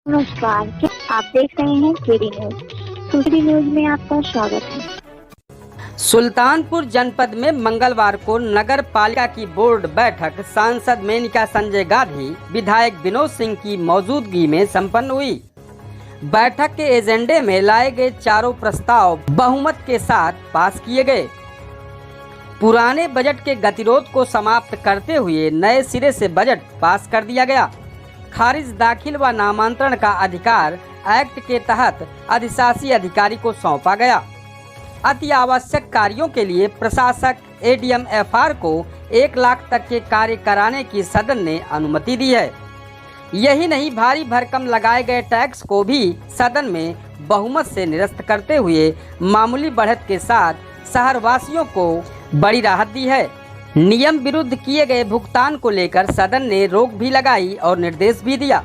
नमस्कार, क्या आप देख रहे हैं केडी न्यूज। केडी न्यूज में आपका स्वागत है। सुल्तानपुर जनपद में मंगलवार को नगर पालिका की बोर्ड बैठक सांसद मेनका संजय गांधी, विधायक विनोद सिंह की मौजूदगी में संपन्न हुई। बैठक के एजेंडे में लाए गए चारों प्रस्ताव बहुमत के साथ पास किए गए। पुराने बजट के गतिरोध को समाप्त करते हुए नए सिरे से बजट पास कर दिया गया। खारिज दाखिल व नामांतरण का अधिकार एक्ट के तहत अधिशासी अधिकारी को सौंपा गया। अति आवश्यक कार्यों के लिए प्रशासक एडीएम एफआर को 1 लाख तक के कार्य कराने की सदन ने अनुमति दी है। यही नहीं, भारी भरकम लगाए गए टैक्स को भी सदन में बहुमत से निरस्त करते हुए मामूली बढ़त के साथ शहरवासियों को बड़ी राहत दी है। नियम विरुद्ध किए गए भुगतान को लेकर सदन ने रोक भी लगाई और निर्देश भी दिया।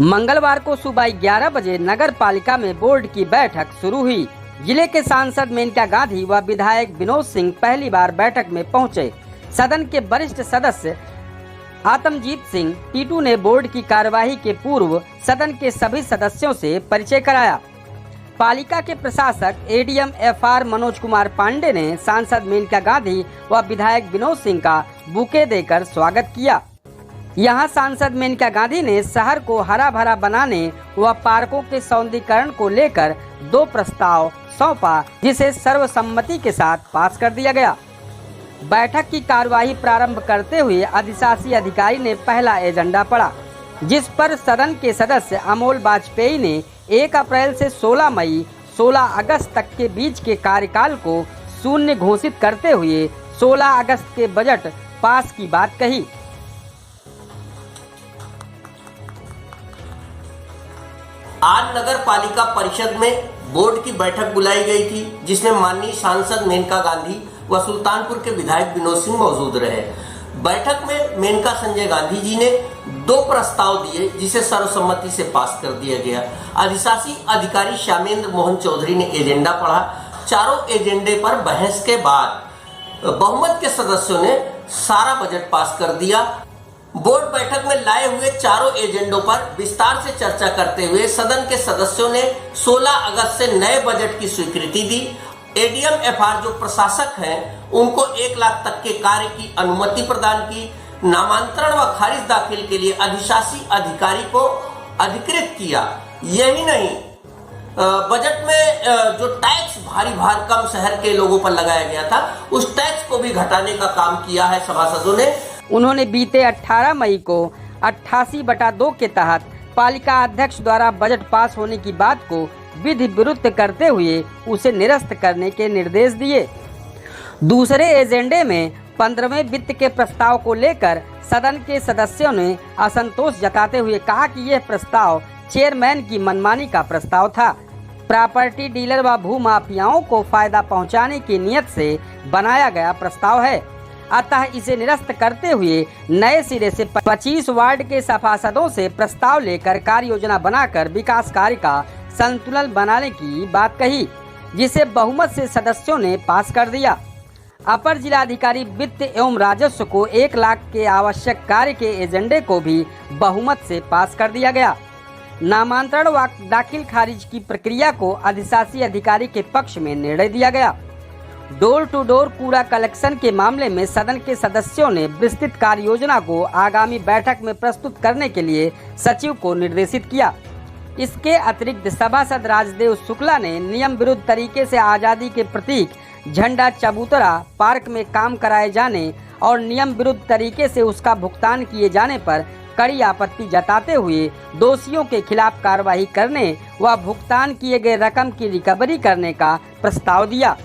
मंगलवार को सुबह 11 बजे नगर पालिका में बोर्ड की बैठक शुरू हुई। जिले के सांसद मेनका गांधी व विधायक विनोद सिंह पहली बार बैठक में पहुंचे। सदन के वरिष्ठ सदस्य आत्मजीत सिंह टीटू ने बोर्ड की कार्यवाही के पूर्व सदन के सभी सदस्यों से परिचय कराया। पालिका के प्रशासक एडीएम एफआर मनोज कुमार पांडे ने सांसद मेनका गांधी व विधायक विनोद सिंह का बुके देकर स्वागत किया। यहां सांसद मेनका गांधी ने शहर को हरा भरा बनाने व पार्कों के सौंदर्यीकरण को लेकर 2 प्रस्ताव सौंपा, जिसे सर्वसम्मति के साथ पास कर दिया गया। बैठक की कार्यवाही प्रारंभ करते हुए अधिशासी अधिकारी ने पहला एजेंडा पढ़ा, जिस पर सदन के सदस्य अमोल वाजपेयी ने 1 अप्रैल से 16 मई 16 अगस्त तक के बीच के कार्यकाल को शून्य घोषित करते हुए 16 अगस्त के बजट पास की बात कही। आज नगर पालिका परिषद में बोर्ड की बैठक बुलाई गई थी, जिसमें माननीय सांसद मेनका गांधी व सुल्तानपुर के विधायक विनोद सिंह मौजूद रहे। बैठक में मेनका संजय गांधी जी ने 2 प्रस्ताव दिए, जिसे सर्वसम्मति से पास कर दिया गया। अधिशासी अधिकारी श्यामेंद्र मोहन चौधरी ने एजेंडा पढ़ा। चारों एजेंडे पर बहस के बाद बहुमत के सदस्यों ने सारा बजट पास कर दिया। बोर्ड बैठक में लाए हुए चारों एजेंडों पर विस्तार से चर्चा करते हुए सदन के सदस्यों ने 16 अगस्त से नए बजट की स्वीकृति दी। एडीएम एफआर जो प्रशासक हैं, उनको 1 लाख तक के कार्य की अनुमति प्रदान की। नामांतरण व खारिज दाखिल के लिए अधिशासी अधिकारी को अधिकृत किया। यही नहीं, बजट में जो टैक्स भारी भरकम शहर के लोगों पर लगाया गया था, उस टैक्स को भी घटाने का काम किया है सभासदों ने। उन्होंने बीते 18 मई को 88/2 के तहत पालिका अध्यक्ष द्वारा बजट पास होने की बात को विधि विरुद्ध करते हुए उसे निरस्त करने के निर्देश दिए। दूसरे एजेंडे में 15वें वित्त के प्रस्ताव को लेकर सदन के सदस्यों ने असंतोष जताते हुए कहा कि यह प्रस्ताव चेयरमैन की मनमानी का प्रस्ताव था। प्रॉपर्टी डीलर व भूमाफियाओं को फायदा पहुंचाने की नियत से बनाया गया प्रस्ताव है, अतः इसे निरस्त करते हुए नए सिरे से 25 वार्ड के सभासदों से प्रस्ताव लेकर कार्य योजना बनाकर विकास कार्य का संतुलन बनाने की बात कही, जिसे बहुमत से सदस्यों ने पास कर दिया। अपर जिलाधिकारी वित्त एवं राजस्व को 1 लाख के आवश्यक कार्य के एजेंडे को भी बहुमत से पास कर दिया गया। नामांतरण व दाखिल खारिज की प्रक्रिया को अधिशासी अधिकारी के पक्ष में निर्णय दिया गया। डोर टू डोर कूड़ा कलेक्शन के मामले में सदन के सदस्यों ने विस्तृत कार्य योजना को आगामी बैठक में प्रस्तुत करने के लिए सचिव को निर्देशित किया। इसके अतिरिक्त सभासद राजदेव शुक्ला ने नियम विरुद्ध तरीके से आज़ादी के प्रतीक झंडा चबूतरा पार्क में काम कराए जाने और नियम विरुद्ध तरीके से उसका भुगतान किए जाने पर कड़ी आपत्ति जताते हुए दोषियों के खिलाफ कार्रवाई करने व भुगतान किए गए रकम की रिकवरी करने का प्रस्ताव दिया।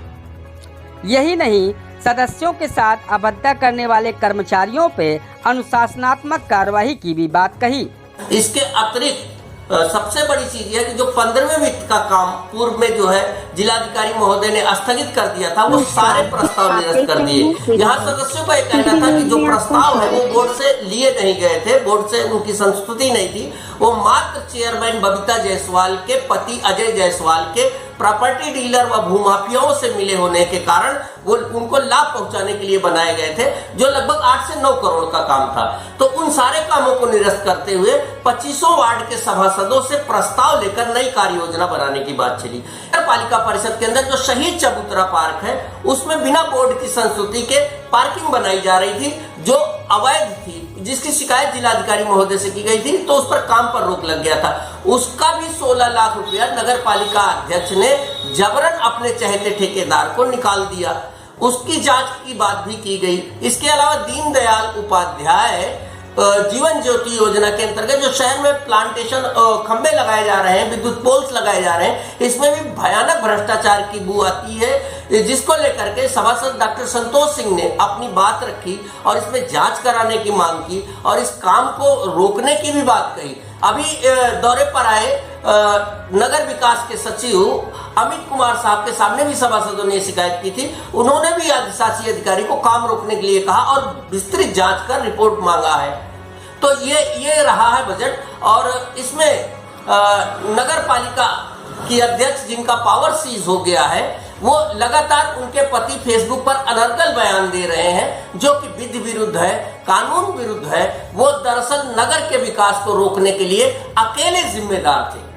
यही नहीं, सदस्यों के साथ अभद्रता करने वाले कर्मचारियों पे अनुशासनात्मक कार्रवाई की भी बात कही। इसके अतिरिक्त सबसे बड़ी चीज है कि जो 15वें वित्त का काम पूर्व में जो है जिलाधिकारी महोदय ने स्थगित कर दिया था, वो सारे प्रस्ताव निरस्त कर दिए। यहाँ सदस्यों का एक कहना था कि जो प्रस्ताव है वो बोर्ड से लिए नहीं गए थे, बोर्ड से उनकी संस्तुति नहीं थी, वो मात्र चेयरमैन बबीता जायसवाल के पति अजय जायसवाल के प्रॉपर्टी डीलर व भूमाफियाओं से मिले होने के कारण वो उनको लाभ पहुंचाने के लिए बनाए गए थे, जो लगभग 8 से 9 करोड़ का काम था। तो उन सारे कामों को निरस्त करते हुए 25 वार्ड के सभासदों से प्रस्ताव लेकर नई कार्य योजना बनाने की बात चली। नगर पालिका परिषद के अंदर जो शहीद चबूतरा पार्क है, उसमें बिना बोर्ड की संस्तुति के पार्किंग बनाई जा रही थी, जो अवैध थी, जिसकी शिकायत जिलाधिकारी महोदय से की गई थी, तो उस पर काम पर रोक लग गया था। उसका भी 16 लाख रुपया नगर पालिका अध्यक्ष ने जबरन अपने चहेते ठेकेदार को निकाल दिया। उसकी जांच की बात भी की गई। इसके अलावा दीनदयाल उपाध्याय जीवन ज्योति योजना के अंतर्गत जो शहर में प्लांटेशन खंबे लगाए जा रहे हैं, विद्युत पोल्स लगाए जा रहे हैं, इसमें भी भयानक भ्रष्टाचार की बू आती है, जिसको लेकर के सभासद डॉक्टर संतोष सिंह ने अपनी बात रखी और इसमें जांच कराने की मांग की और इस काम को रोकने की भी बात कही। अभी दौरे पर आए नगर विकास के सचिव अमित कुमार साहब के सामने भी सभासदों ने शिकायत की थी। उन्होंने भी अधिशासी अधिकारी को काम रोकने के लिए कहा और विस्तृत जांच कर रिपोर्ट मांगा है। तो ये रहा है बजट। और इसमें नगर पालिका की अध्यक्ष जिनका पावर सीज हो गया है, वो लगातार उनके पति फेसबुक पर अनर्गल बयान दे रहे हैं, जो कि विधि विरुद्ध है, कानून विरुद्ध है। वो दरअसल नगर के विकास को रोकने के लिए अकेले जिम्मेदार थे।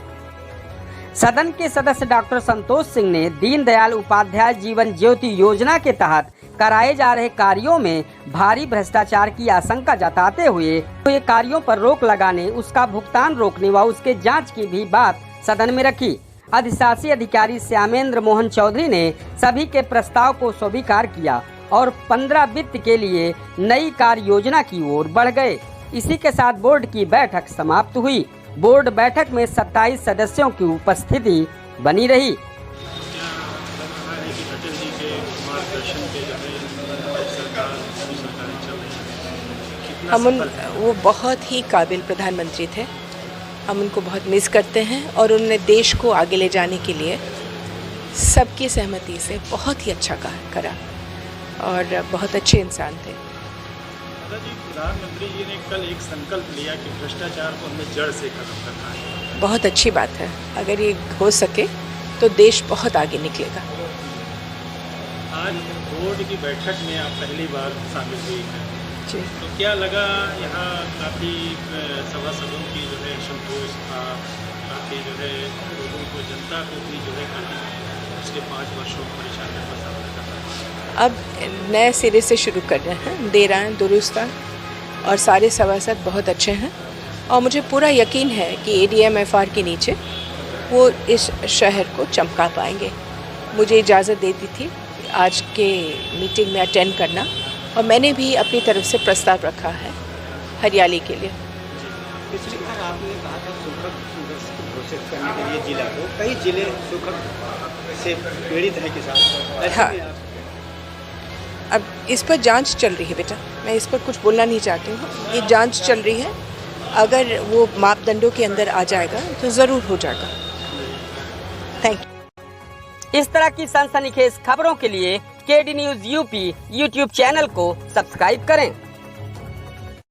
सदन के सदस्य डॉक्टर संतोष सिंह ने दीनदयाल उपाध्याय जीवन ज्योति योजना के तहत कराए जा रहे कार्यों में भारी भ्रष्टाचार की आशंका जताते हुए कार्यों पर रोक लगाने, उसका भुगतान रोकने व उसके जांच की भी बात सदन में रखी। अधिशासी अधिकारी श्यामेंद्र मोहन चौधरी ने सभी के प्रस्ताव को स्वीकार किया और 15 वित्त के लिए नई कार्य योजना की ओर बढ़ गए। इसी के साथ बोर्ड की बैठक समाप्त हुई। बोर्ड बैठक में 27 सदस्यों की उपस्थिति बनी रही। वो बहुत ही काबिल प्रधानमंत्री थे। हम उनको बहुत मिस करते हैं और उन्होंने देश को आगे ले जाने के लिए सबकी सहमति से बहुत ही अच्छा करा और बहुत अच्छे इंसान थे। प्रधानमंत्री जी ने कल एक संकल्प लिया कि भ्रष्टाचार को हमें जड़ से खत्म करना है। बहुत अच्छी बात है। अगर ये हो सके तो देश बहुत आगे निकलेगा। आज बोर्ड की बैठक में आप पहली बार शामिल हुई हैं, तो क्या लगा? यहाँ काफ़ी सभासदों की जो है संतोष था, काफ़ी जो है लोगों को, जनता को भी जो है काफ़ी पिछले 5 वर्षों में परेशानियों का सामना करना। अब नए सिरे से शुरू कर रहे हैं, दे रहे हैं दुरुस्त, और सारे सभासद बहुत अच्छे हैं और मुझे पूरा यकीन है कि ADM-FR के नीचे वो इस शहर को चमका पाएंगे। मुझे इजाज़त देती थी आज के मीटिंग में अटेंड करना और मैंने भी अपनी तरफ से प्रस्ताव रखा है हरियाली के लिए। पिछली बार आपने कहा था सुखद घोषित करने के लिए जिला को, कई जिले सुखद से पीड़ित हैं किसान। हाँ, अब इस पर जांच चल रही है बेटा, मैं इस पर कुछ बोलना नहीं चाहती हूँ। ये जांच चल रही है, अगर वो मापदंडों के अंदर आ जाएगा तो ज़रूर हो जाएगा। Thank you. इस तरह की सनसनीखेज खबरों के लिए KD News UP YouTube channel को सब्सक्राइब करें।